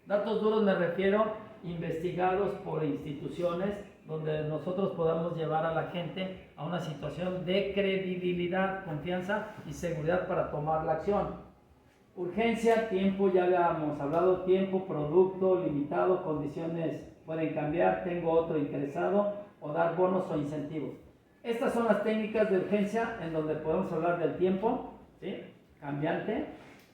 Datos duros me refiero investigados por instituciones donde nosotros podamos llevar a la gente a una situación de credibilidad, confianza y seguridad para tomar la acción. Urgencia, tiempo, ya habíamos hablado, tiempo, producto, limitado, condiciones pueden cambiar, tengo otro interesado o dar bonos o incentivos. Estas son las técnicas de urgencia en donde podemos hablar del tiempo, ¿sí? Cambiante,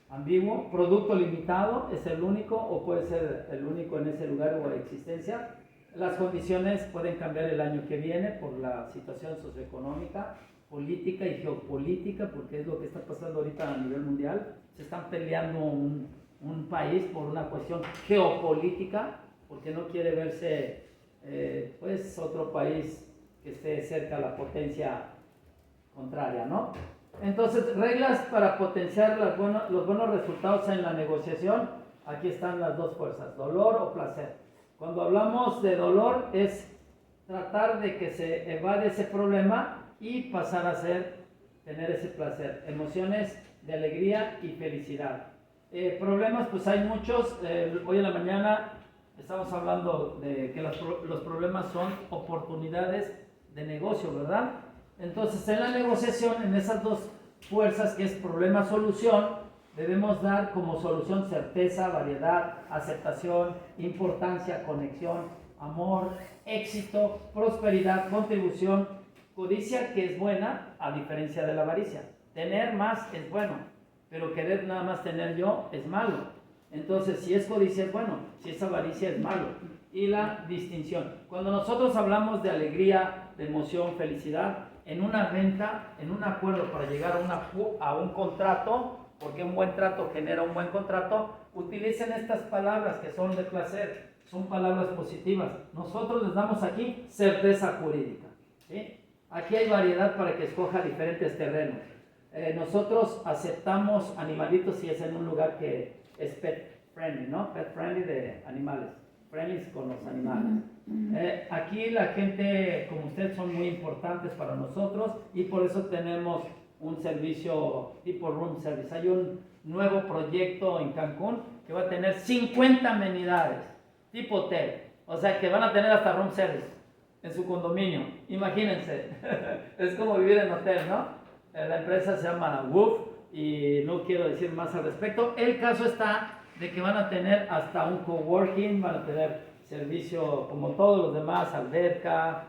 ambiguo, producto limitado, es el único o puede ser el único en ese lugar o existencia. Las condiciones pueden cambiar el año que viene por la situación socioeconómica, política y geopolítica, porque es lo que está pasando ahorita a nivel mundial. Se están peleando un país por una cuestión geopolítica, porque no quiere verse pues otro país que esté cerca a la potencia contraria, ¿no? Entonces, reglas para potenciar los buenos resultados en la negociación. Aquí están las dos fuerzas, dolor o placer. Cuando hablamos de dolor es tratar de que se evade ese problema y pasar a tener ese placer, emociones de alegría y felicidad. Problemas, pues hay muchos. Hoy en la mañana estamos hablando de que los problemas son oportunidades de negocio, ¿verdad? Entonces, en la negociación, en esas dos fuerzas que es problema-solución, debemos dar como solución certeza, variedad, aceptación, importancia, conexión, amor, éxito, prosperidad, contribución, codicia, que es buena, a diferencia de la avaricia. Tener más es bueno, pero querer nada más tener yo es malo. Entonces, si es codicia es bueno, si es avaricia es malo. Y la distinción. Cuando nosotros hablamos de alegría, de emoción, felicidad, en una venta, en un acuerdo para llegar a un contrato, porque un buen trato genera un buen contrato, utilicen estas palabras que son de placer, son palabras positivas. Nosotros les damos aquí certeza jurídica, ¿sí? Aquí hay variedad para que escoja diferentes terrenos. Nosotros aceptamos animalitos si es en un lugar que es pet friendly, ¿no? Pet friendly de animales, friendly con los animales. Aquí la gente como ustedes son muy importantes para nosotros y por eso tenemos un servicio tipo room service. Hay un nuevo proyecto en Cancún que va a tener 50 amenidades tipo hotel, o sea que van a tener hasta room service en su condominio. Imagínense, es como vivir en hotel, ¿no? La empresa se llama Woof y no quiero decir más al respecto. El caso está de que van a tener hasta un coworking, van a tener servicio como todos los demás, alberca,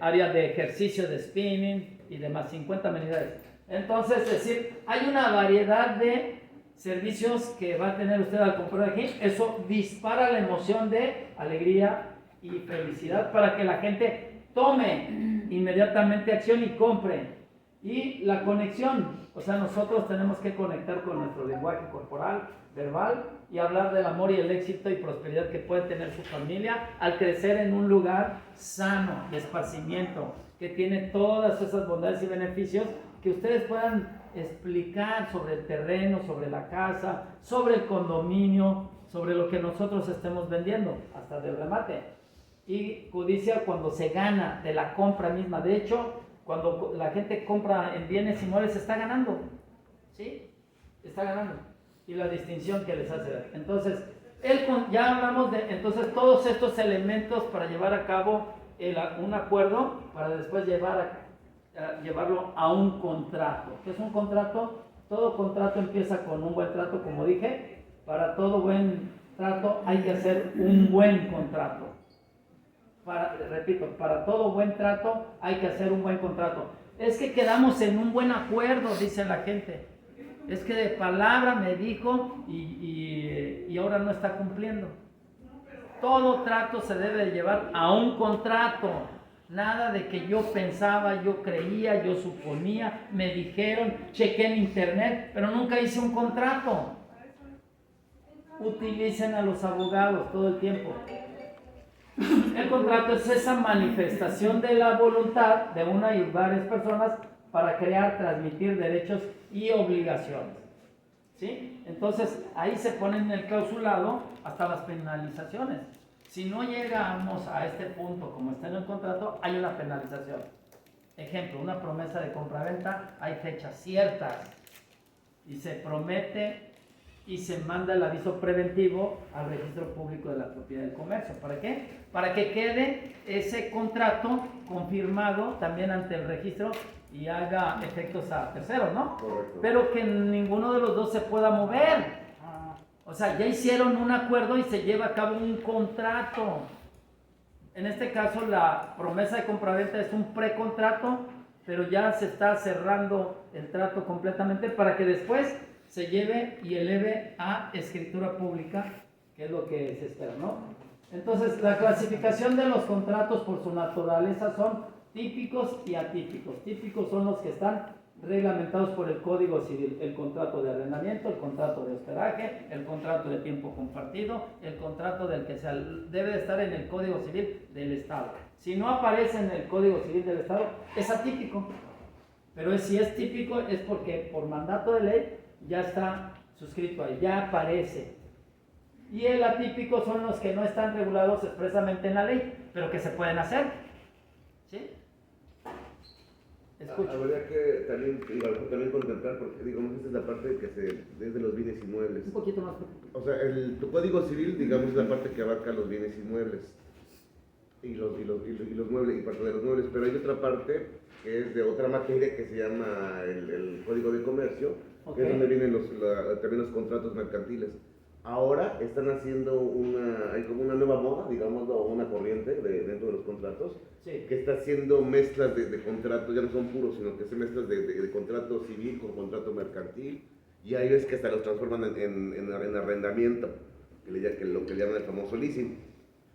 área de ejercicio de spinning y demás, 50 amenidades. Entonces, es decir, hay una variedad de servicios que va a tener usted al comprar aquí. Eso dispara la emoción de alegría y felicidad para que la gente tome inmediatamente acción y compre. Y la conexión, o sea, nosotros tenemos que conectar con nuestro lenguaje corporal, verbal, y hablar del amor y el éxito y prosperidad que puede tener su familia al crecer en un lugar sano, de esparcimiento, que tiene todas esas bondades y beneficios que ustedes puedan explicar sobre el terreno, sobre la casa, sobre el condominio, sobre lo que nosotros estemos vendiendo, hasta del remate. Y codicia cuando se gana de la compra misma. De hecho, cuando la gente compra en bienes inmuebles está ganando, ¿sí? Está ganando. Y la distinción que les hace ver. Entonces, ya hablamos de entonces todos estos elementos para llevar a cabo un acuerdo, para después llevarlo a un contrato. ¿Qué es un contrato? Todo contrato empieza con un buen trato, como dije. Para todo buen trato hay que hacer un buen contrato. Repito, para todo buen trato hay que hacer un buen contrato. Es que quedamos en un buen acuerdo, dice la gente. Es que de palabra me dijo y ahora no está cumpliendo. Todo trato se debe llevar a un contrato. Nada de que yo pensaba, yo creía, yo suponía, me dijeron, chequé en internet, pero nunca hice un contrato. Utilicen a los abogados todo el tiempo. El contrato es esa manifestación de la voluntad de una y varias personas para crear, transmitir derechos y obligaciones. ¿Sí? Entonces, ahí se ponen en el clausulado hasta las penalizaciones. Si no llegamos a este punto como está en el contrato, hay una penalización. Ejemplo, una promesa de compraventa, hay fechas ciertas y se promete y se manda el aviso preventivo al registro público de la propiedad del comercio. ¿Para qué? Para que quede ese contrato confirmado también ante el registro y haga efectos a terceros, ¿no? Correcto. Pero que ninguno de los dos se pueda mover. O sea, ya hicieron un acuerdo y se lleva a cabo un contrato. En este caso, la promesa de compraventa es un precontrato, pero ya se está cerrando el trato completamente para que después se lleve y eleve a escritura pública, que es lo que se espera, ¿no? Entonces, la clasificación de los contratos por su naturaleza son típicos y atípicos. Típicos son los que están reglamentados por el Código Civil: el contrato de arrendamiento, el contrato de hospedaje, el contrato de tiempo compartido, el contrato del que debe de estar en el Código Civil del Estado. Si no aparece en el Código Civil del Estado, es atípico. Pero si es típico es porque por mandato de ley ya está suscrito ahí, ya aparece. Y el atípico son los que no están regulados expresamente en la ley, pero que se pueden hacer. ¿Sí? Escucho. Habría que también contemplar, porque digamos esta es la parte que es de los bienes inmuebles. Un poquito más. O sea, tu código civil, digamos, es la parte que abarca los bienes inmuebles y los muebles y parte de los muebles, pero hay otra parte que es de otra materia que se llama el código de comercio, que es donde vienen también los contratos mercantiles. Ahora están haciendo hay como una nueva moda, digamos, una corriente dentro de los contratos, Sí. que está haciendo mezclas de contratos, ya no son puros, sino que se mezclas de contrato civil con contrato mercantil, y ahí ves que hasta los transforman en arrendamiento, lo que llaman el famoso leasing.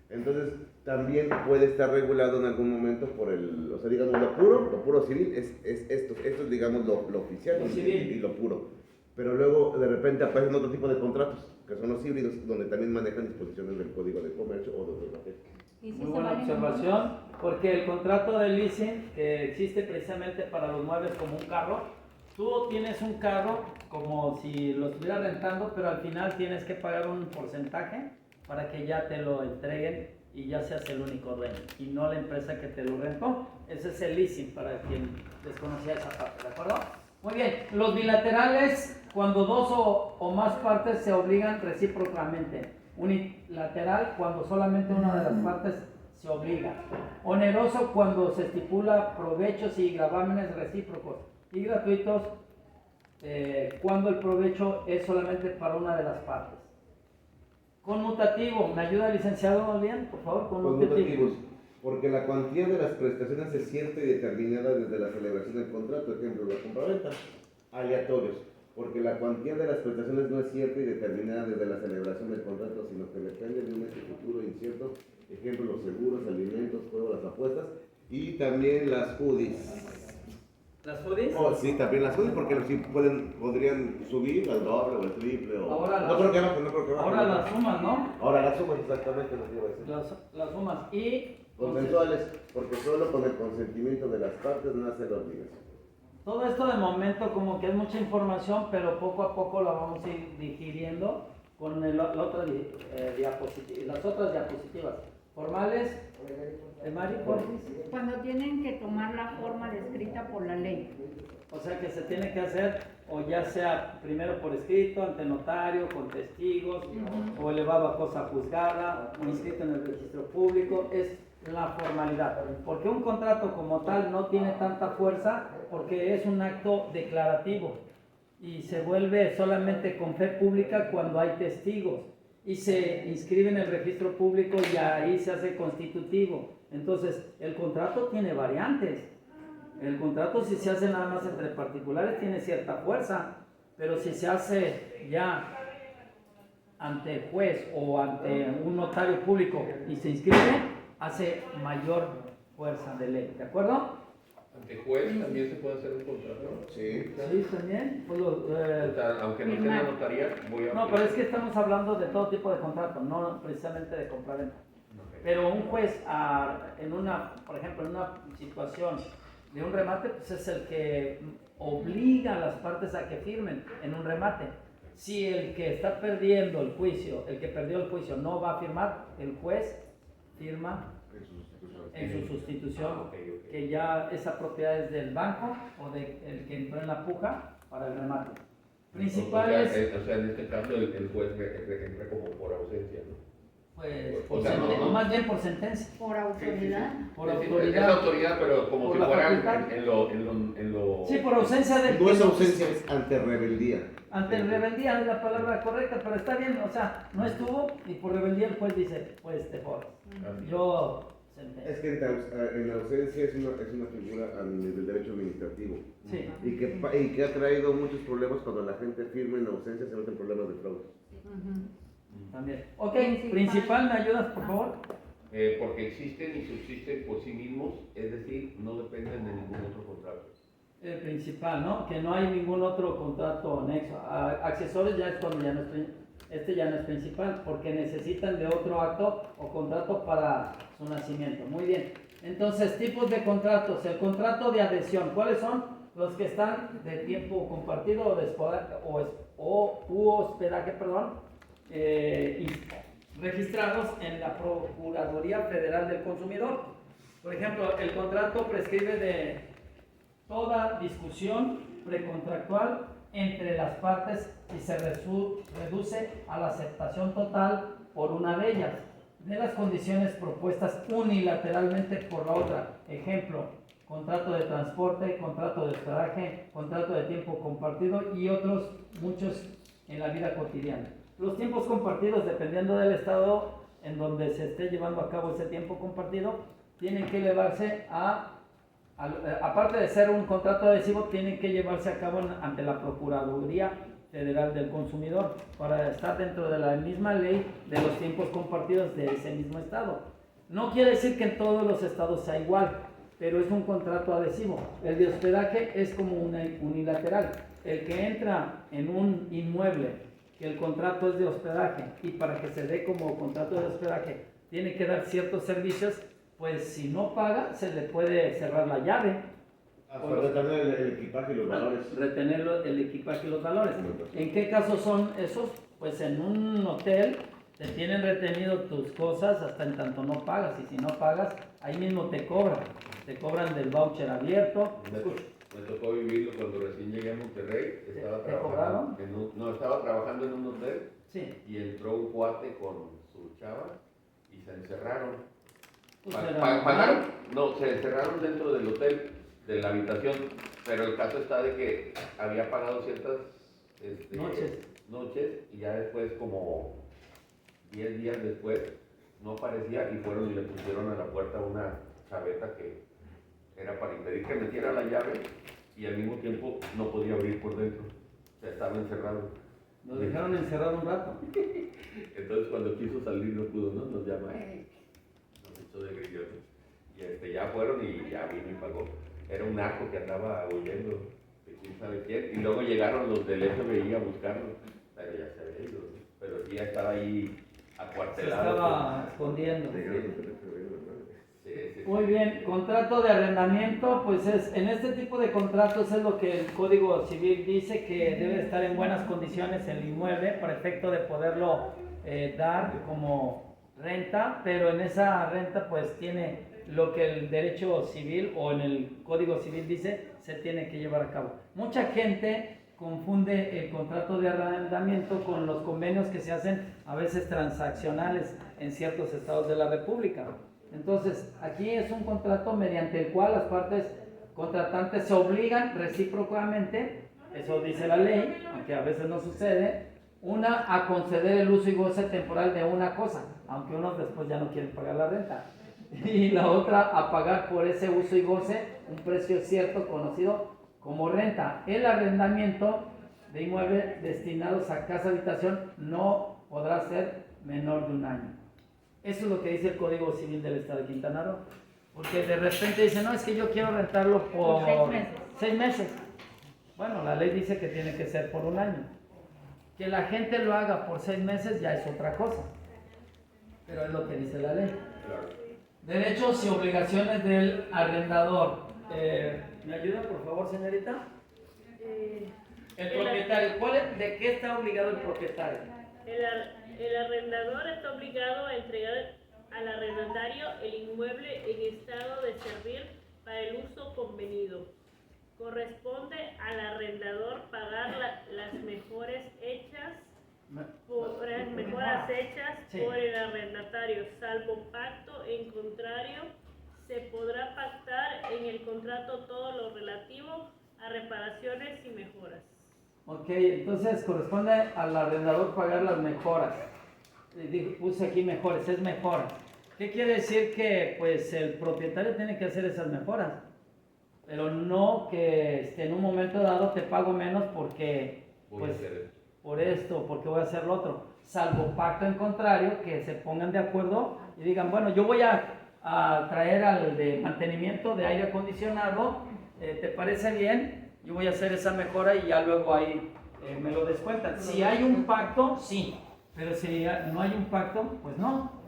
Entonces, también puede estar regulado en algún momento o sea, digamos, lo puro civil es esto es, digamos, lo oficial Lo civil. y lo puro. Pero luego, de repente, aparecen otro tipo de contratos, que son los híbridos, donde también manejan disposiciones del Código de Comercio o de otros materias. Muy buena observación, porque el contrato de leasing, que existe precisamente para los muebles como un carro, tú tienes un carro como si lo estuvieras rentando, pero al final tienes que pagar un porcentaje para que ya te lo entreguen y ya seas el único dueño, y no la empresa que te lo rentó. Ese es el leasing, para quien desconocía esa parte, ¿de acuerdo? Muy bien, los bilaterales, cuando dos o más partes se obligan recíprocamente. Unilateral, cuando solamente una de las partes se obliga. Oneroso, cuando se estipula provechos y gravámenes recíprocos. Y gratuitos, cuando el provecho es solamente para una de las partes. Conmutativo, ¿me ayuda el licenciado bien? Por favor, conmutativos. Porque la cuantía de las prestaciones es cierta y determinada desde la celebración del contrato, ejemplo, la compraventa. Aleatorios, porque la cuantía de las prestaciones no es cierta y determinada desde la celebración del contrato, sino que depende de un hecho futuro incierto, ejemplo, los seguros, alimentos, juegos, las apuestas, y también las UDIs. ¿Las UDIs? Oh, sí, también las UDIs, porque sí podrían subir al doble o al triple. Ahora no creo que bajen. Ahora las sumas, ¿no? Ahora las sumas, exactamente lo que iba a decir. Las sumas. Y consensuales, porque solo con el consentimiento de las partes nace la obligación. Todo esto de momento como que es mucha información, pero poco a poco la vamos a ir digiriendo con las otras diapositivas. Formales, Mari, cuando tienen que tomar la forma descrita por la ley. O sea que se tiene que hacer, o ya sea primero por escrito, ante notario, con testigos, o elevado a cosa juzgada, o inscrito en el registro público, es la formalidad. Porque un contrato como tal no tiene tanta fuerza, porque es un acto declarativo y se vuelve solamente con fe pública cuando hay testigos y se inscribe en el registro público y ahí se hace constitutivo. Entonces, el contrato tiene variantes. El contrato, si se hace nada más entre particulares, tiene cierta fuerza, pero si se hace ya ante juez o ante un notario público y se inscribe, hace mayor fuerza de ley, ¿de acuerdo? ¿Ante juez también se puede hacer un contrato? Sí. Sí, también. Pues Aunque no tenga notaría, no, pero es que estamos hablando de todo tipo de contrato, no precisamente de compraventa. Pero un juez, por ejemplo, en una situación de un remate, pues es el que obliga a las partes a que firmen en un remate. Si el que está perdiendo el juicio, el que perdió el juicio no va a firmar, el juez firma en su sustitución, que ya esa propiedad es del banco o del que entró en la puja para el remate. Principales, O sea, en este caso el juez entra como por ausencia, ¿no? pues, O sea, o más bien por sentencia, Por autoridad. por Sí, sí, autoridad. es autoridad, pero como Por si la fuera facultad. en lo... Sí, por ausencia del No es que- ausencia, es ante rebeldía. Ante rebeldía es la palabra correcta, pero está bien, o sea, no estuvo y por rebeldía el juez dice, pues te jodas. Yo sentencia. Es que en ausencia es una figura del derecho administrativo Sí. y que ha traído muchos problemas cuando la gente firma en ausencia, se meten problemas de fraude. También. Ok, principal, ¿me ayudas por favor? Porque existen y subsisten por sí mismos, es decir, no dependen de ningún otro contrato. El principal, ¿no? Que no hay ningún otro contrato anexo. Accesorios ya es cuando ya no es, este ya no es principal, porque necesitan de otro acto o contrato para su nacimiento. Muy bien. Entonces, tipos de contratos. El contrato de adhesión, ¿cuáles son? Los que están de tiempo compartido o de hospedaje, registrados en la Procuraduría Federal del Consumidor. Por ejemplo, el contrato prescribe de toda discusión precontractual entre las partes y se reduce a la aceptación total por una de ellas de las condiciones propuestas unilateralmente por la otra. Ejemplo, contrato de transporte, contrato de hospedaje, contrato de tiempo compartido y otros muchos en la vida cotidiana. Los tiempos compartidos, dependiendo del estado en donde se esté llevando a cabo ese tiempo compartido, tienen que elevarse aparte de ser un contrato adhesivo, tienen que llevarse a cabo ante la Procuraduría Federal del Consumidor para estar dentro de la misma ley de los tiempos compartidos de ese mismo estado. No quiere decir que en todos los estados sea igual, pero es un contrato adhesivo. El de hospedaje es como unilateral. El que entra en un inmueble que el contrato es de hospedaje y para que se dé como contrato de hospedaje tiene que dar ciertos servicios, pues si no paga se le puede cerrar la llave. Para retener el equipaje y los valores. Retener el equipaje y los valores. ¿En qué casos son esos? Pues en un hotel te tienen retenido tus cosas hasta en tanto no pagas, y si no pagas, ahí mismo te cobran del voucher abierto. Me tocó vivirlo cuando recién llegué a Monterrey. ¿Te cobraron? Estaba trabajando en un hotel Sí. y entró un cuate con su chava y se encerraron. Pues Pagaron, no, se encerraron dentro del hotel, de la habitación, pero el caso está de que había pagado ciertas noches y ya después, como 10 días después, no aparecía y fueron y le pusieron a la puerta una chaveta que era para impedir que metiera la llave y al mismo tiempo no podía abrir por dentro, o sea, estaba encerrado. Nos dejaron encerrado un rato. Entonces cuando quiso salir no pudo, ¿no? Nos llama, nos echó de grillos. Y ya fueron y ya vino y pagó. Era un narco que andaba huyendo de quién sabe quién. Y luego llegaron los del FBI a buscarlo, pero ya se había ido, ¿no? Pero sí ya estaba ahí Se acuartelado. estaba escondiendo. Sí. Muy bien, contrato de arrendamiento, pues en este tipo de contratos es lo que el Código Civil dice, que debe estar en buenas condiciones el inmueble para efecto de poderlo dar como renta, pero en esa renta pues tiene lo que el derecho civil o en el Código Civil dice, se tiene que llevar a cabo. Mucha gente confunde el contrato de arrendamiento con los convenios que se hacen a veces transaccionales en ciertos estados de la República. Entonces, aquí es un contrato mediante el cual las partes contratantes se obligan recíprocamente, eso dice la ley, aunque a veces no sucede, una a conceder el uso y goce temporal de una cosa, aunque unos después ya no quieren pagar la renta, y la otra a pagar por ese uso y goce un precio cierto conocido como renta. El arrendamiento de inmuebles destinados a casa habitación no podrá ser menor de un año. Eso es lo que dice el Código Civil del Estado de Quintana Roo. Porque de repente dicen, no, es que yo quiero rentarlo por 6 meses. 6 meses. Bueno, la ley dice que tiene que ser por un año. Que la gente lo haga por 6 meses ya es otra cosa. Pero es lo que dice la ley. Claro. Derechos y obligaciones del arrendador. ¿Me ayuda, por favor, señorita? El propietario. ¿De qué está obligado el propietario? El arrendador está obligado a entregar al arrendatario el inmueble en estado de servir para el uso convenido, corresponde al arrendador pagar las mejoras hechas Sí. por el arrendatario, salvo pacto en contrario. Se podrá pactar en el contrato todo lo relativo a reparaciones y mejoras. Ok, entonces corresponde al arrendador pagar las mejoras. Puse aquí mejoras, es mejoras. ¿Qué quiere decir? Que pues el propietario tiene que hacer esas mejoras, pero no que en un momento dado te pago menos porque Voy a pues hacer esto. por esto, porque voy a hacer lo otro, salvo pacto en contrario, que se pongan de acuerdo y digan, bueno, yo voy a traer al de mantenimiento de aire acondicionado, ¿te parece bien? Yo voy a hacer esa mejora y ya luego ahí me lo descuentan. Si hay un pacto, sí, pero si no hay un pacto, pues no,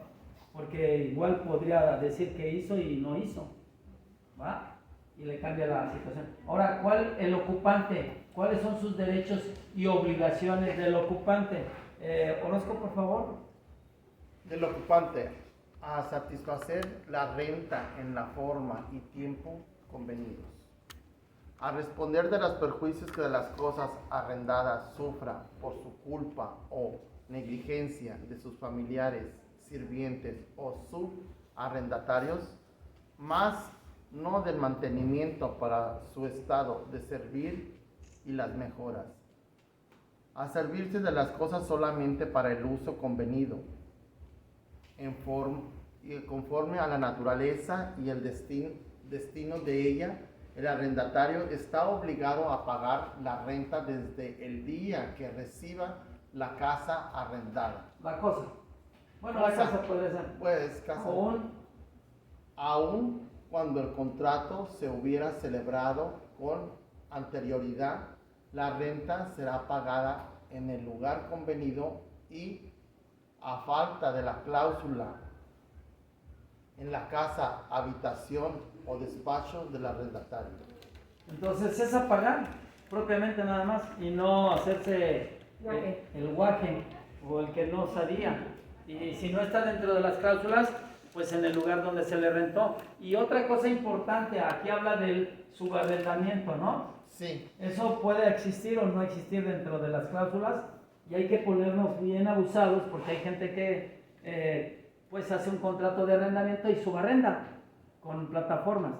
porque igual podría decir que hizo y no hizo, ¿va? Y le cambia la situación. Ahora, el ocupante? ¿Cuáles son sus derechos y obligaciones del ocupante? Orozco, por favor. Del ocupante, a satisfacer la renta en la forma y tiempo convenidos, a responder de los perjuicios que de las cosas arrendadas sufra por su culpa o negligencia de sus familiares, sirvientes o subarrendatarios, más no del mantenimiento para su estado de servir y las mejoras, a servirse de las cosas solamente para el uso convenido, conforme a la naturaleza y el destino de ella. El arrendatario está obligado a pagar la renta desde el día que reciba la casa arrendada. La cosa. Bueno, la casa puede ser. Pues, casa. Aún cuando el contrato se hubiera celebrado con anterioridad, la renta será pagada en el lugar convenido y, a falta de la cláusula, en la casa, habitación o despacho del arrendatario. Entonces es a pagar propiamente nada más y no hacerse el guaje o el que no sabía. Y si no está dentro de las cláusulas, pues en el lugar donde se le rentó. Y otra cosa importante, aquí habla del subarrendamiento, ¿no? Sí. Eso puede existir o no existir dentro de las cláusulas y hay que ponernos bien abusados porque hay gente que pues hace un contrato de arrendamiento y subarrenda con plataformas.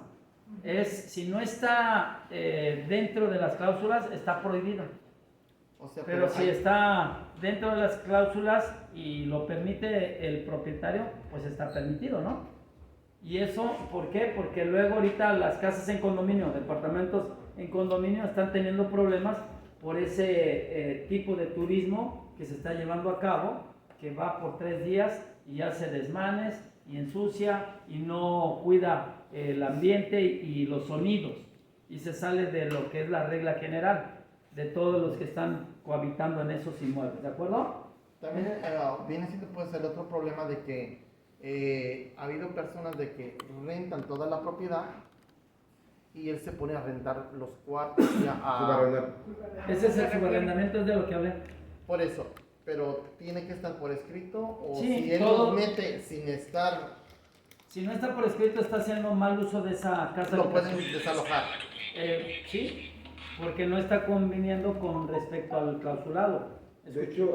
Si no está dentro de las cláusulas, está prohibido. O sea, Pero si está dentro de las cláusulas y lo permite el propietario, pues está permitido, ¿no? Y eso, ¿por qué? Porque luego ahorita las casas en condominio, departamentos en condominio están teniendo problemas por ese tipo de turismo que se está llevando a cabo, que va por 3 días y hace desmanes y ensucia y no cuida el ambiente y los sonidos y se sale de lo que es la regla general de todos los que están cohabitando en esos inmuebles, ¿de acuerdo? También viene siendo pues el otro problema de que ha habido personas de que rentan toda la propiedad y él se pone a rentar los cuartos Subarrendar. Ese es el subarrendamiento, es de lo que hablé. por eso, pero tiene que estar por escrito o Sí, si él todo. los mete sin estar, Si no está por escrito, está haciendo mal uso de esa casa. lo pueden desalojar. Sí, porque no está conviniendo con respecto al clausulado. De hecho,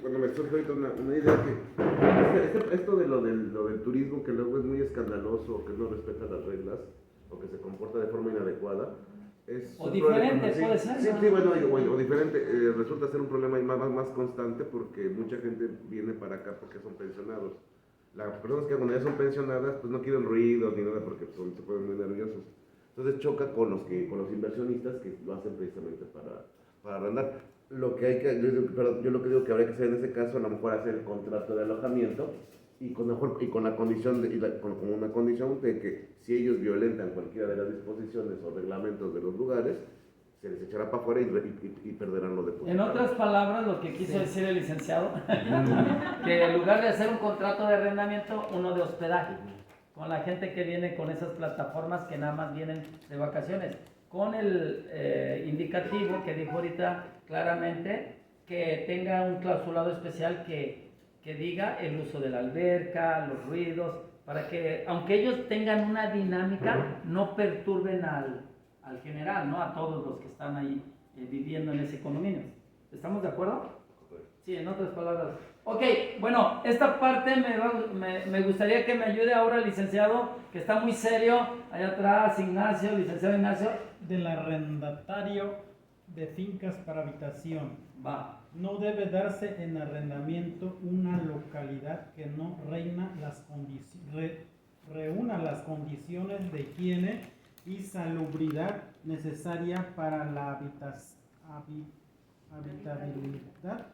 bueno, me surge ahorita una idea que esto de lo del turismo que luego es muy escandaloso, que no respeta las reglas o que se comporta de forma inadecuada, es O un diferente, problema, sí, puede ser, sí, ¿no? sí, bueno, o diferente, resulta ser un problema más constante porque mucha gente viene para acá porque son pensionados. Las personas que cuando ya son pensionadas pues no quieren ruido ni nada porque se ponen muy nerviosos. Entonces choca con los inversionistas que lo hacen precisamente para arrendar. Lo que yo lo que digo que habría que hacer en ese caso, a lo mejor hacer el contrato de alojamiento y con la condición con una condición de que si ellos violentan cualquiera de las disposiciones o reglamentos de los lugares, se les echará para afuera y perderán los depósitos. En otras palabras, lo que quiso decir el licenciado, que en lugar de hacer un contrato de arrendamiento, uno de hospedaje, con la gente que viene con esas plataformas que nada más vienen de vacaciones, con el indicativo que dijo ahorita claramente, que tenga un clausulado especial que diga el uso de la alberca, los ruidos, para que, aunque ellos tengan una dinámica, no perturben al general, ¿no? A todos los que están ahí viviendo en ese condominio. ¿Estamos de acuerdo? Sí, en otras palabras. Ok, bueno, esta parte me gustaría que me ayude ahora el licenciado, que está muy serio, allá atrás, Ignacio, licenciado Ignacio. Del arrendatario de fincas para habitación. Va. No debe darse en arrendamiento una localidad que no reúna las condiciones de higiene y salubridad necesaria para la habitabilidad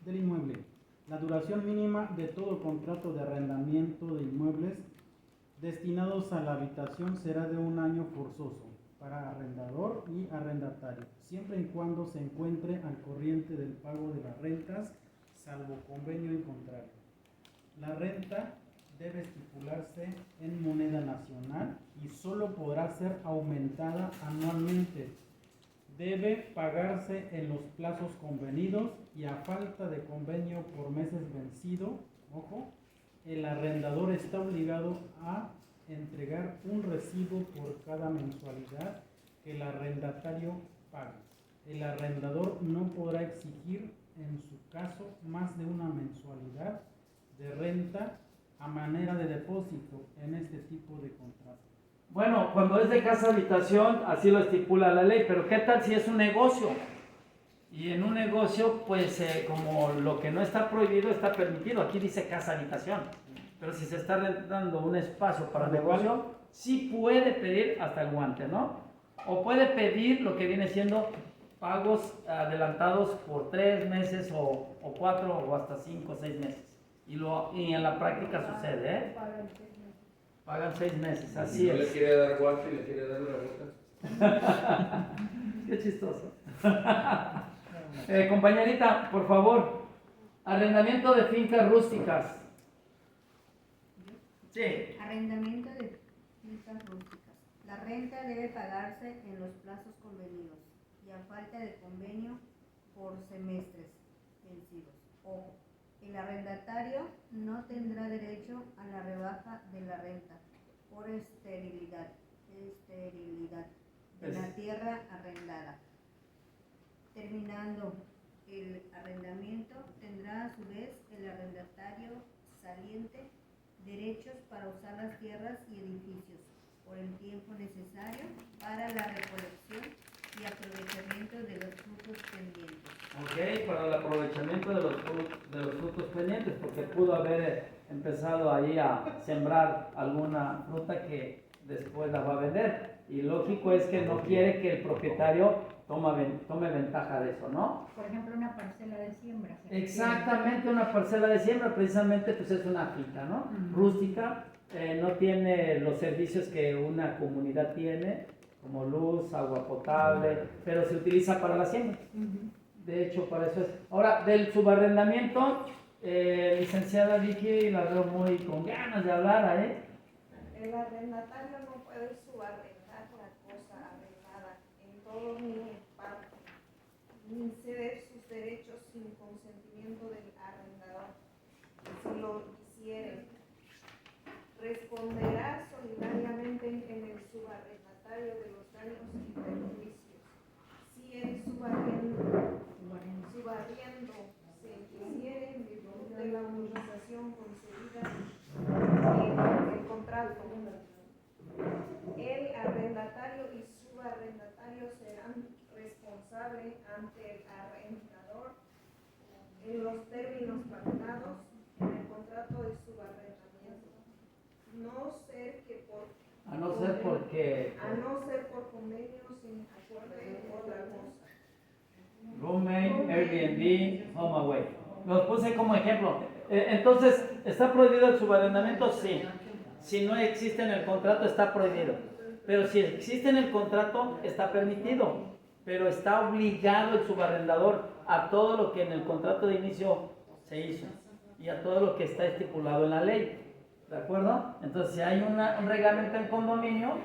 del inmueble. La duración mínima de todo contrato de arrendamiento de inmuebles destinados a la habitación será de 1 año forzoso para arrendador y arrendatario, siempre y cuando se encuentre al corriente del pago de las rentas, salvo convenio en contrario. La renta debe estipularse en moneda nacional y solo podrá ser aumentada anualmente. Debe pagarse en los plazos convenidos y a falta de convenio por meses vencido, ojo, el arrendador está obligado a entregar un recibo por cada mensualidad que el arrendatario pague. El arrendador no podrá exigir en su caso más de una mensualidad de renta a manera de depósito en este tipo de contrato. Bueno, cuando es de casa habitación, así lo estipula la ley, pero ¿qué tal si es un negocio? Y en un negocio, pues como lo que no está prohibido está permitido. Aquí dice casa habitación. Pero si se está rentando un espacio para negocio, sí puede pedir hasta el guante, ¿no? O puede pedir lo que viene siendo pagos adelantados por 3 meses o 4 o hasta 5 o 6 meses. Y en la práctica sucede, ¿eh? Pagan 6 meses, así no es. le quiere dar guante y le quiere dar una bota. Qué chistoso. Compañerita, por favor. Arrendamiento de fincas rústicas. Sí. Arrendamiento de fincas rústicas. La renta debe pagarse en los plazos convenidos y a falta de convenio por semestres vencidos. Ojo, el arrendatario no tendrá derecho a la rebaja de la renta por esterilidad de la tierra arrendada. Terminando el arrendamiento, tendrá a su vez el arrendatario saliente derechos para usar las tierras y edificios por el tiempo necesario para la recolección y aprovechamiento de los frutos pendientes. Ok, para el aprovechamiento de los frutos pendientes, porque pudo haber empezado ahí a sembrar alguna fruta que después la va a vender. Y lógico es que no quiere que el propietario tome ventaja de eso, ¿no? Por ejemplo, una parcela de siembra. Exactamente, una parcela de siembra, precisamente pues es una finca, ¿no? Rústica, no tiene los servicios que una comunidad tiene, como luz, agua potable, pero se utiliza para la siembra. De hecho, para eso es. Ahora, del subarrendamiento, licenciada Vicky, la veo muy con ganas de hablar, ¿eh? El arrendatario no puede subarrendar la cosa arrendada en todo ni en parte, ni ceder sus derechos sin consentimiento del arrendador. Si lo hiciere, responderá solidariamente en el subarrendatario de los daños y perjuicios. Si el subarriendo se hiciere en virtud de la autorización concedida en el contrato, el arrendatario y subarrendatario serán responsables ante el arrendador en los términos pactados en el contrato de subarrendamiento, a no ser por convenio sin acuerde otra cosa. Roommate, Airbnb, HomeAway. Los puse como ejemplo. Entonces, ¿está prohibido el subarrendamiento? Sí. Si no existe en el contrato, está prohibido. Pero si existe en el contrato, está permitido. Pero está obligado el subarrendador a todo lo que en el contrato de inicio se hizo y a todo lo que está estipulado en la ley. ¿De acuerdo? Entonces, si hay un reglamento en condominio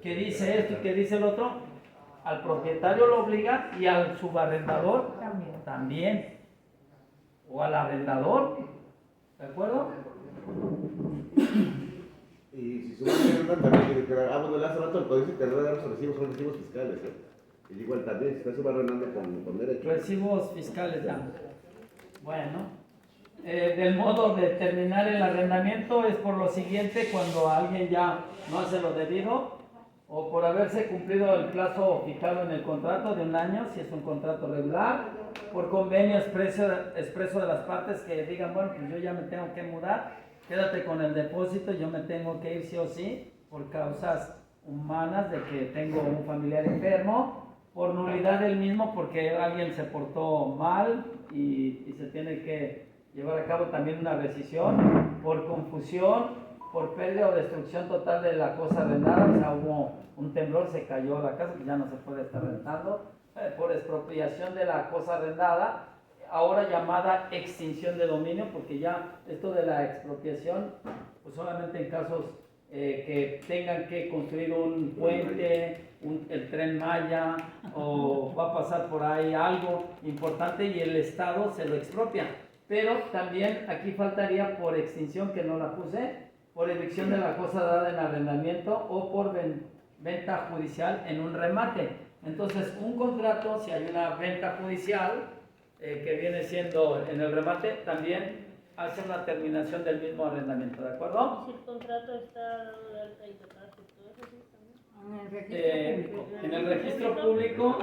que dice esto y que dice el otro, al propietario lo obliga y al subarrendador también. O al arrendador. ¿De acuerdo? Y si subarrendan también tiene que dar, bueno, hace rato el códice te da los recibos, son recibos fiscales, Y igual también, si estás subarrendando con derecho. Recibos fiscales ya. Bueno, del modo de terminar el arrendamiento es por lo siguiente: cuando alguien ya no hace lo debido o por haberse cumplido el plazo fijado en el contrato de un año, si es un contrato regular, por convenio expreso de las partes que digan, bueno, pues yo ya me tengo que mudar, quédate con el depósito, yo me tengo que ir sí o sí, por causas humanas de que tengo un familiar enfermo, por nulidad del mismo porque alguien se portó mal y se tiene que llevar a cabo también una rescisión, por confusión, por pérdida o destrucción total de la cosa arrendada, o sea, hubo un temblor, se cayó la casa, que ya no se puede estar rentando, por expropiación de la cosa arrendada, ahora llamada extinción de dominio, porque ya esto de la expropiación, pues solamente en casos que tengan que construir un puente, el Tren Maya, o va a pasar por ahí algo importante y el Estado se lo expropia. Pero también aquí faltaría por extinción, que no la puse, por evicción de la cosa dada en arrendamiento o por venta judicial en un remate. Entonces, un contrato, si hay una venta judicial que viene siendo en el remate, también hace una terminación del mismo arrendamiento, ¿de acuerdo? Si el contrato está dado de alta y tratado, todo eso sí también. En el registro público. En el registro público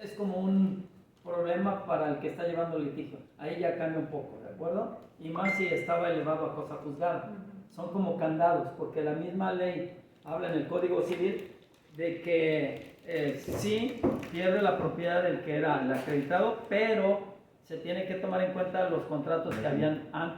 es como un problema para el que está llevando el litigio. Ahí ya cambia un poco, ¿de acuerdo? Y más si estaba elevado a cosa juzgada. Son como candados, porque la misma ley habla en el Código Civil de que sí pierde la propiedad del que era el acreditado, pero se tiene que tomar en cuenta los contratos que habían antes.